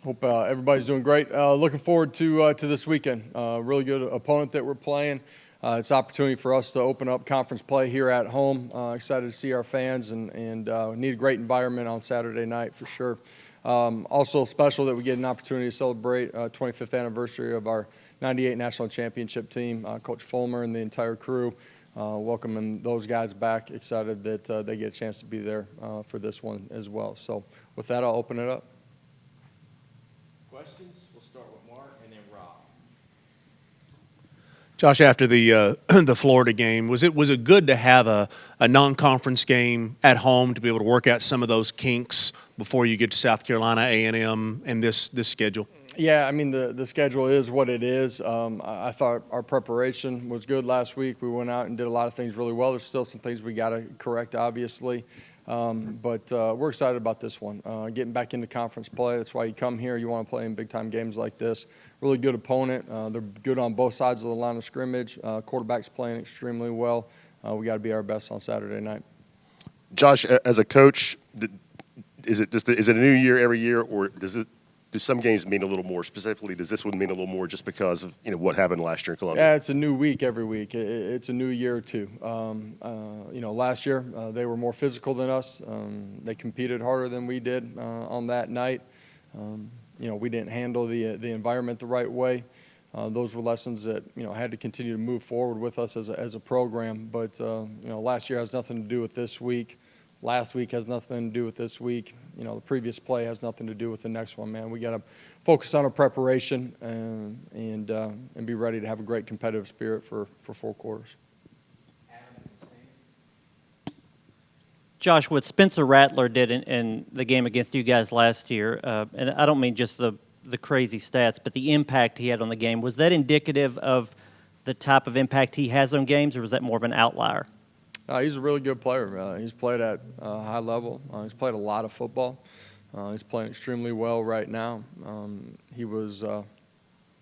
Hope everybody's doing great. Looking forward to this weekend. Really good opponent that we're playing. It's an opportunity for us to open up conference play here at home. Excited to see our fans and need a great environment on Saturday night for sure. Also special that we get an opportunity to celebrate 25th anniversary of our '98 national championship team. Coach Fulmer and the entire crew welcoming those guys back. Excited that they get a chance to be there for this one as well. So with that, I'll open it up. Questions? We'll start with Mark and then Rob. Josh, after the the Florida game, was it good to have a non-conference game at home to be able to work out some of those kinks before you get to South Carolina, A&M, and this schedule? Yeah, I mean, the schedule is what it is. I thought our preparation was good last week. We went out and did a lot of things really well. There's still some things we got to correct, obviously. But we're excited about this one. Getting back into conference play, that's why you come here. You want to play in big-time games like this. Really good opponent. They're good on both sides of the line of scrimmage. Quarterback's playing extremely well. We got to be our best on Saturday night. Josh, as a coach, is it a new year every year, or do some games mean a little more? Specifically, does this one mean a little more just because of what happened last year in Columbia? Yeah, it's a new week every week. It's a new year too. Last year they were more physical than us. They competed harder than we did on that night. We didn't handle the environment the right way. Those were lessons that had to continue to move forward with us as a program. But last year has nothing to do with this week. Last week has nothing to do with this week. The previous play has nothing to do with the next one, man. We got to focus on our preparation and be ready to have a great competitive spirit for 4 quarters. Josh, what Spencer Rattler did in the game against you guys last year, and I don't mean just the crazy stats, but the impact he had on the game, was that indicative of the type of impact he has on games, or was that more of an outlier? He's a really good player. He's played at a high level. He's played a lot of football. He's playing extremely well right now. He was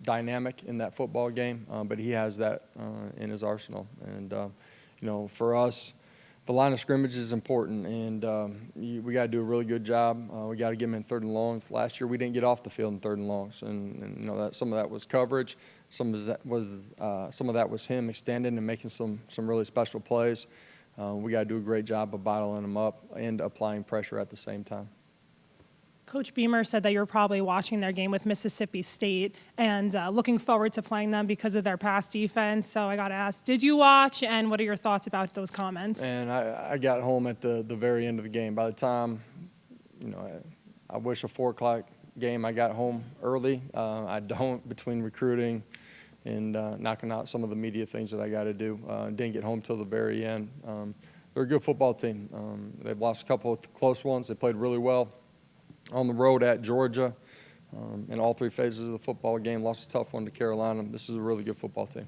dynamic in that football game, but he has that in his arsenal. And, for us, the line of scrimmage is important, and we got to do a really good job. We got to get him in 3rd and longs. Last year, we didn't get off the field in 3rd and longs, and that some of that was coverage. Some of that was him extending and making some really special plays. We got to do a great job of bottling them up and applying pressure at the same time. Coach Beamer said that you're probably watching their game with Mississippi State and looking forward to playing them because of their pass defense. So I got to ask, did you watch, and what are your thoughts about those comments? And I got home at the very end of the game. By the time, I wish a 4 o'clock game I got home early. I don't, between recruiting and knocking out some of the media things that I got to do. Didn't get home till the very end. They're a good football team. They've lost a couple of close ones. They played really well on the road at Georgia in all 3 phases of the football game. Lost a tough one to Carolina. This is a really good football team.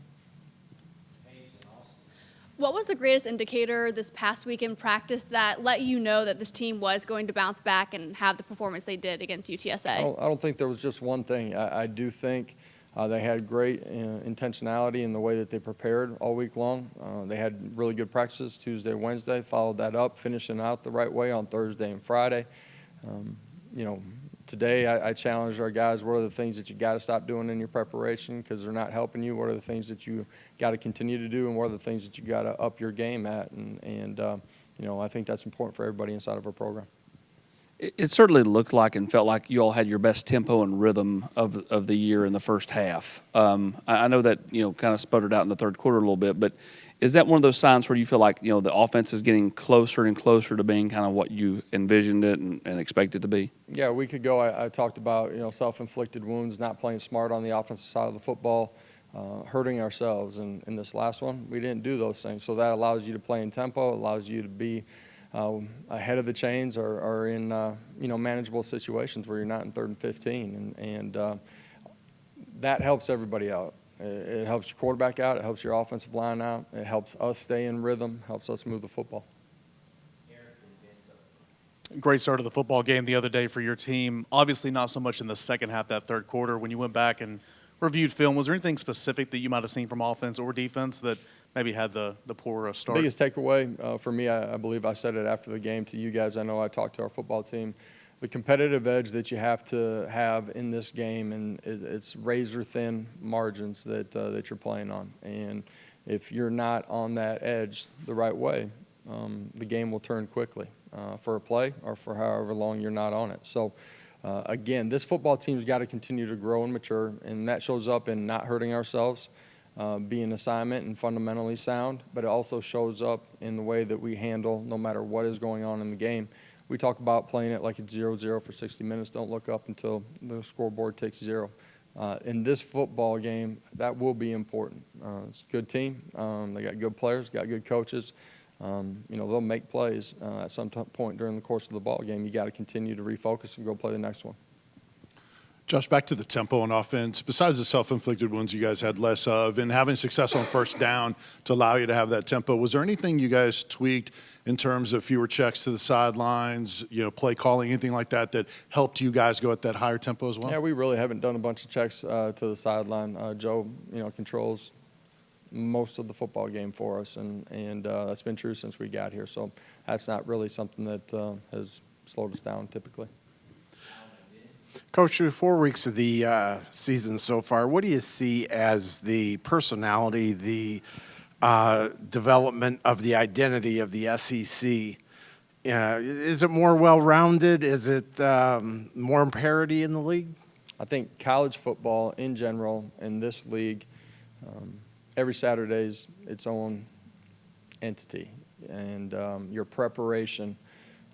What was the greatest indicator this past week in practice that let you know that this team was going to bounce back and have the performance they did against UTSA? I don't think there was just one thing. I do think they had great intentionality in the way that they prepared all week long. They had really good practices Tuesday, Wednesday, followed that up, finishing out the right way on Thursday and Friday. Today I challenged our guys, what are the things that you got to stop doing in your preparation because they're not helping you? What are the things that you got to continue to do, and what are the things that you got to up your game at? And I think that's important for everybody inside of our program. It certainly looked like and felt like you all had your best tempo and rhythm of the year in the first half. I know that kind of sputtered out in the 3rd quarter a little bit, but is that one of those signs where you feel like the offense is getting closer and closer to being kind of what you envisioned it and expected to be? Yeah, a week ago I talked about self-inflicted wounds, not playing smart on the offensive side of the football, hurting ourselves. And in this last one, we didn't do those things. So that allows you to play in tempo, allows you to be ahead of the chains or in manageable situations where you're not in 3rd and 15, and that helps everybody out. It helps your quarterback out. It helps your offensive line out. It helps us stay in rhythm. Helps us move the football. Great start of the football game the other day for your team. Obviously, not so much in the second half, that 3rd quarter. When you went back and reviewed film, was there anything specific that you might have seen from offense or defense that maybe had the poor start? Biggest takeaway for me, I believe I said it after the game to you guys. I know I talked to our football team the competitive edge that you have to have in this game, and it's razor thin margins that you're playing on. And if you're not on that edge the right way, the game will turn quickly for a play or for however long you're not on it. So again, this football team's got to continue to grow and mature, and that shows up in not hurting ourselves, being assignment and fundamentally sound, but it also shows up in the way that we handle no matter what is going on in the game. We talk about playing it like it's 0-0 for 60 minutes. Don't look up until the scoreboard takes 0. In this football game, that will be important. It's a good team. They got good players, got good coaches. They'll make plays at some point during the course of the ball game. You got to continue to refocus and go play the next one. Josh, back to the tempo on offense. Besides the self-inflicted wounds you guys had less of, and having success on first down to allow you to have that tempo, was there anything you guys tweaked in terms of fewer checks to the sidelines, play calling, anything like that that helped you guys go at that higher tempo as well? Yeah, we really haven't done a bunch of checks to the sideline. Joe, controls most of the football game for us, and that's been true since we got here. So that's not really something that has slowed us down typically. Coach, through 4 weeks of the season so far, what do you see as the personality, the development of the identity of the SEC? Is it more well-rounded? Is it more parity in the league? I think college football in general in this league, every Saturday's its own entity, and your preparation,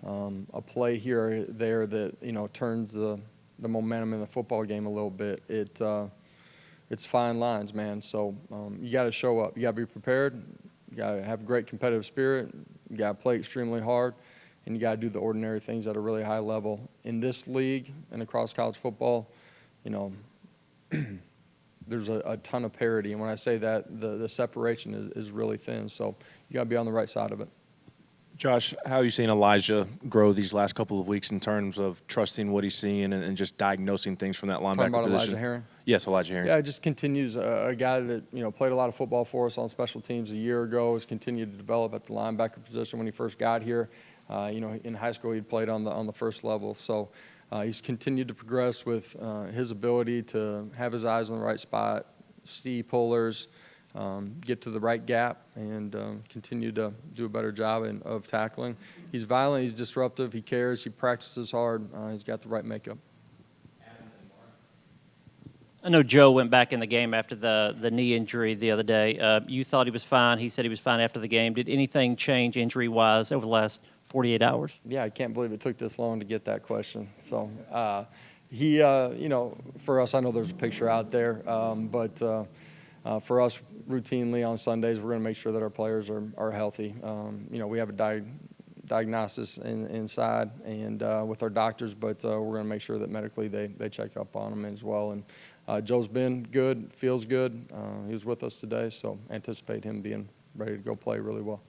a play here or there that turns the momentum in the football game a little bit. It's fine lines, man. So you got to show up. You got to be prepared. You got to have a great competitive spirit. You got to play extremely hard, and you got to do the ordinary things at a really high level. In this league and across college football, there's a ton of parity. And when I say that, the separation is really thin. So you got to be on the right side of it. Josh, how are you seeing Elijah grow these last couple of weeks in terms of trusting what he's seeing and just diagnosing things from that linebacker Talking about position? Elijah Herring? Yes, Elijah Herring. Yeah, it just continues. A guy that played a lot of football for us on special teams a year ago has continued to develop at the linebacker position. When he first got here, in high school he'd played on the first level. So he's continued to progress with his ability to have his eyes on the right spot, see pullers, get to the right gap, and continue to do a better job of tackling. He's violent, he's disruptive, he cares, he practices hard, he's got the right makeup. I know Joe went back in the game after the knee injury the other day. You thought he was fine. He said he was fine after the game. Did anything change injury-wise over the last 48 hours? Yeah, I can't believe it took this long to get that question. So he, for us, I know there's a picture out there, but for us, routinely on Sundays, we're going to make sure that our players are healthy. We have a diagnosis inside and with our doctors, but we're going to make sure that medically they check up on them as well. And Joe's been good, feels good. He was with us today, so anticipate him being ready to go play really well.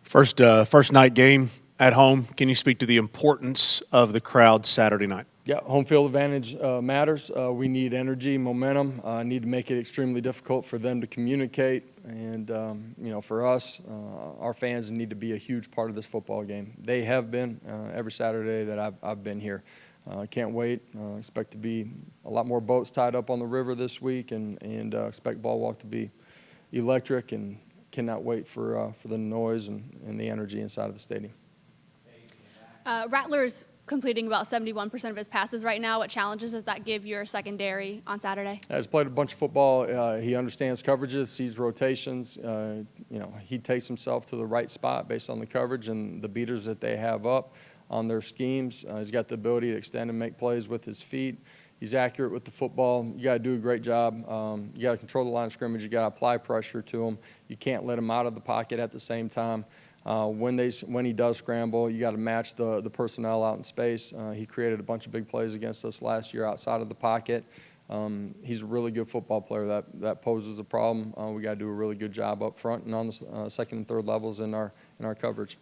First night game at home. Can you speak to the importance of the crowd Saturday night? Yeah, home field advantage matters. We need energy, momentum. Need to make it extremely difficult for them to communicate. And, for us, our fans need to be a huge part of this football game. They have been every Saturday that I've been here. Can't wait. Expect to be a lot more boats tied up on the river this week, and expect ball walk to be electric, and cannot wait for the noise and the energy inside of the stadium. Rattler's completing about 71% of his passes right now. What challenges does that give your secondary on Saturday? He's played a bunch of football. He understands coverages, sees rotations. He takes himself to the right spot based on the coverage and the beaters that they have up on their schemes. He's got the ability to extend and make plays with his feet. He's accurate with the football. You got to do a great job. You got to control the line of scrimmage. You got to apply pressure to him. You can't let him out of the pocket at the same time. When he does scramble, you got to match the personnel out in space. He created a bunch of big plays against us last year outside of the pocket. He's a really good football player. That poses a problem. We got to do a really good job up front and on the second and third levels in our coverage.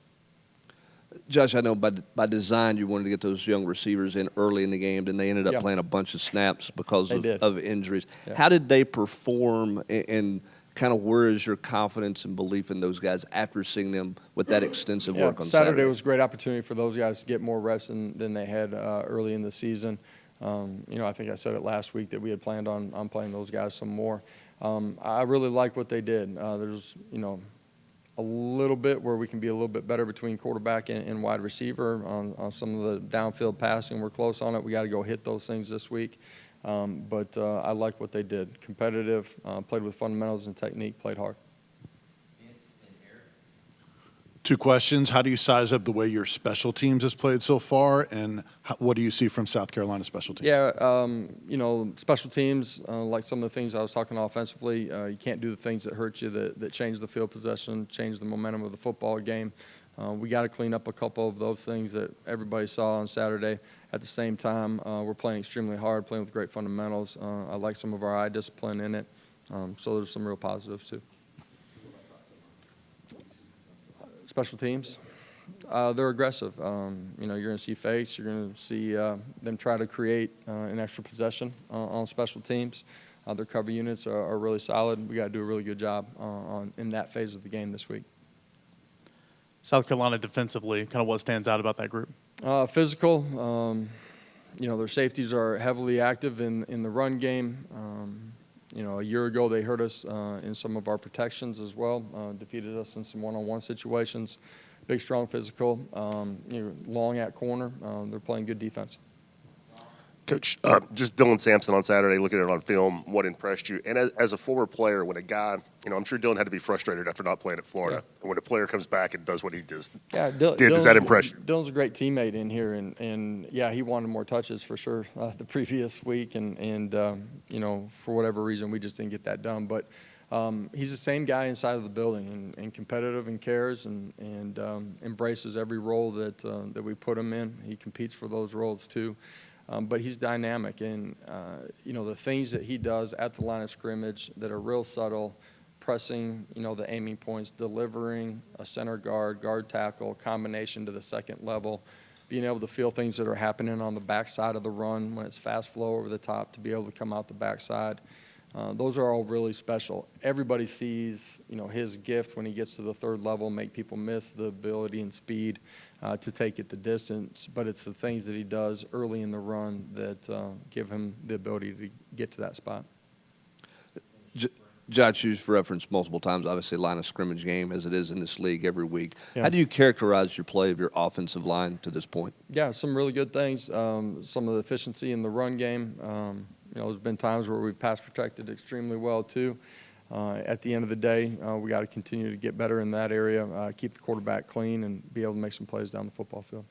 Josh, I know by design you wanted to get those young receivers in early in the game, and they ended up Yeah. playing a bunch of snaps because of injuries. Yeah. How did they perform, and kind of where is your confidence and belief in those guys after seeing them with that extensive work on Saturday was a great opportunity for those guys to get more reps than they had early in the season. I think I said it last week that we had planned on playing those guys some more. I really like what they did. There's, a little bit where we can be a little bit better between quarterback and wide receiver on some of the downfield passing. We're close on it. We got to go hit those things this week. But I like what they did. Competitive, played with fundamentals and technique, played hard. Two questions. How do you size up the way your special teams has played so far, and what do you see from South Carolina special teams? Yeah, special teams, like some of the things I was talking offensively, you can't do the things that hurt you, that change the field possession, change the momentum of the football game. We got to clean up a couple of those things that everybody saw on Saturday. At the same time, we're playing extremely hard, playing with great fundamentals. I like some of our eye discipline in it, so there's some real positives too. Special teams, they're aggressive. You're going to see fakes. You're going to see them try to create an extra possession on special teams. Their cover units are really solid. We got to do a really good job in that phase of the game this week. South Carolina defensively, kind of what stands out about that group? Physical. Their safeties are heavily active in the run game. A year ago they hurt us in some of our protections as well, defeated us in some one-on-one situations. Big, strong, physical, long at corner. They're playing good defense. Coach, just Dylan Sampson on Saturday, looking at it on film, what impressed you? And as a former player, when a guy, I'm sure Dylan had to be frustrated after not playing at Florida. Yeah. And when a player comes back and does what he does, does that impress you? Dylan's a great teammate in here, and he wanted more touches for sure the previous week, and for whatever reason, we just didn't get that done. But he's the same guy inside of the building, and competitive and cares and embraces every role that we put him in. He competes for those roles too. But he's dynamic, and the things that he does at the line of scrimmage that are real subtle, pressing, the aiming points, delivering a center guard tackle, combination to the second level, being able to feel things that are happening on the backside of the run when it's fast flow over the top to be able to come out the backside. Those are all really special. Everybody sees, his gift when he gets to the third level, make people miss the ability and speed to take it the distance. But it's the things that he does early in the run that give him the ability to get to that spot. Josh used for reference multiple times, obviously, line of scrimmage game as it is in this league every week. Yeah. How do you characterize your play of your offensive line to this point? Yeah, some really good things. Some of the efficiency in the run game. There's been times where we've pass protected extremely well too. At the end of the day, we got to continue to get better in that area, keep the quarterback clean, and be able to make some plays down the football field.